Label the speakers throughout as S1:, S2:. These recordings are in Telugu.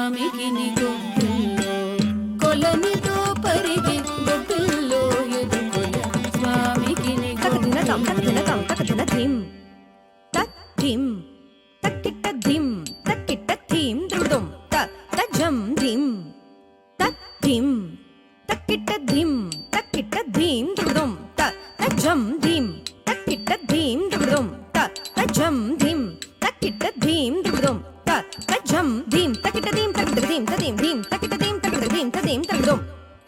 S1: స్వామికి గొబ్బిల్లో కొలనితో పరిగి గొబ్బిల్లో ఎదుకుల స్వామికి
S2: తకదిన ధిం తక్కిం తక్కిట్ట ధిం తక్కిట్ట థీం దృఢం తజం ధిం తక్కిం తక్కిట్ట ధిం తక్కిట్ట ధీం దృఢం తజం ధిం తక్కిట్ట ధీం దృఢం తజం ధిం తక్కిట్ట ధీం దృఢం తజం ధిం తక్కిట్ట ధీం తక్కిట్ట ధీం తదీం ధీం తక్కిట్ట ధీం తక్కిట్ట ధీం తదీం తగదం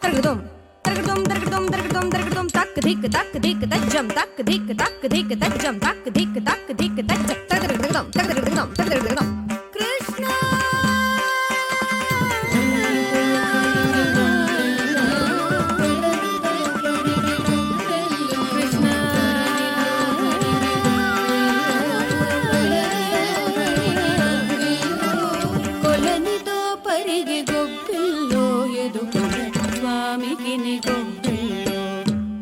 S2: తగదం తగదం తగదం తగదం తగదం తక్ ధిక్ తజం తక్ ధిక్ తజం తక్ ధిక్ తజం తగదం తగదం తగదం కృష్ణ
S1: కొలనితో పరిగి గొబ్బిల్లో ఎదుకుల స్వామికి గొబ్బిల్లో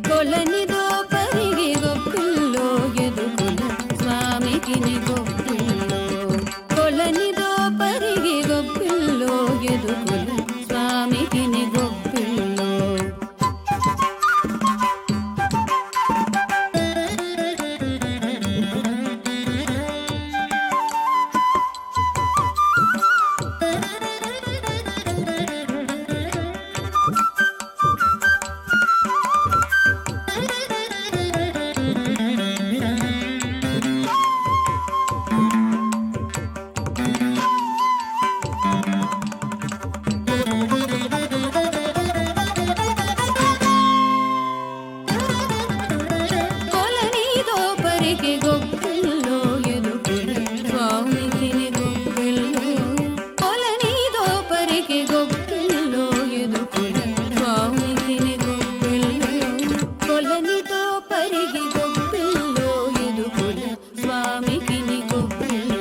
S1: కొలనితో పరిగి గొబ్బిల్లో ఎదుకుల స్వామికి గొబ్బిల్లో కొలనితో పరిగి గొబ్బిల్లో ఎదుకుల స్వామికి గొబ్బిల్లో కొలనితో పరిగి గొబ్బిల్లో ఎదుకుల స్వామికి గొబ్బిల్లో కొలనితో పరిగి గొబ్బిల్లో ఎదుకుల స్వామికి గొబ్బిల్లో కొలనితో పరిగి గొబ్బిల్లో ఎదుకుల స్వామికి గొబ్బిల్లో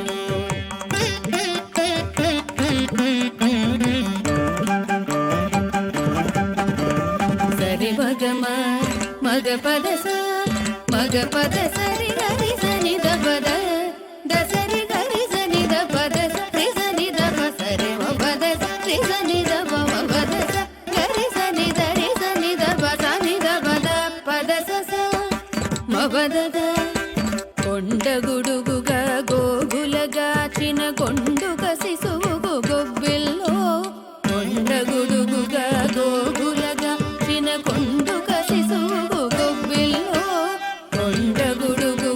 S1: సరి మగమ మగ పద సరి గరి సని ద పద దసరి గరి సని ద పద సరి సని ద సరి మ పద సరి సని ద మ పద గరి సని దరి సని ద సని ద పద స మ పద కొండగుడుగుగా గోగులగాచిన కొండుక శిశువుకు గొబ్బిల్లో కొండగుడుగుగా గోగులగాచిన కొండుక శిశువుకు గొబ్బిల్లో కొండగుడుగు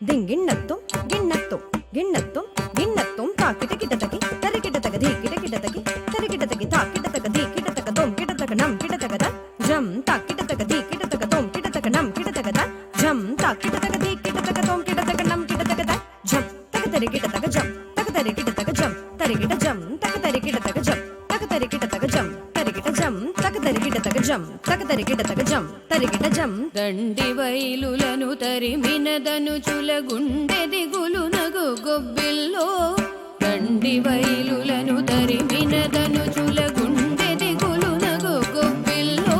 S2: ದಿಂಗಿಣ್ಣತ್ತುಂ ಗಿಣ್ಣತ್ತುಂ ಗಿಣ್ಣತ್ತುಂ ಗಿಣ್ಣತ್ತುಂ ತಾಕಿಟ ಕಿಟತಗಿ ತರಿಕಿಟ ತಗದಿ ಕಿಟ ತಗಿ ತರಿಕಿಟ ತಗಿ ತಾಕಿಟ ತಗದಿ ಕಿಟ ತಗ ದೊಂ ಕಿಟ ತಗ ನಂ ಕಿಟ ತಗದ ಜಂ ತಾಕಿಟ ತಗದಿ ಕಿಟ ತಗ ದೊಂ ಕಿಟ ತಗ ನಂ ಕಿಟ ತಗದ ಜಂ ತಾಕಿಟ ತಗದಿ ಕಿಟ ತಗ ದೊಂ ಕಿಟ ತಗ ನಂ ಕಿಟ ತಗದ ಜಂ ತಗ ತರಿಕಿಟ ತಗ ಜಂ ತಗ ತರಿಕಿಟ ತಗ ಜಂ ತರಿಕಿಟ ಜಂ ತಗ ತರಿಕಿಟ ತಗ ಜಂ ತಗ ತರಿಕಿಟ ತಗ ಜಂ ತರಿಕಿಟ ಜಂ ತಗ ತರಿಕಿಟ ತಗ ಜಂ ತಗ ತರಿಕಿಟ ತಗ ಜಂ ತರಿಕಿಟ ಜಂ
S1: దండి వైలులను తరిమినదను చులగుండె దిగులు నగు గొబ్బిల్లో దండి వైలులను తరిమినదను చులగుండె దిగులు నగు గొబ్బిల్లో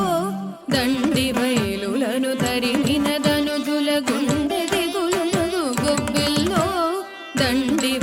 S1: దండి వైలులను తరిమినదను చులగుండె దిగులు నగు గొబ్బిల్లో దండి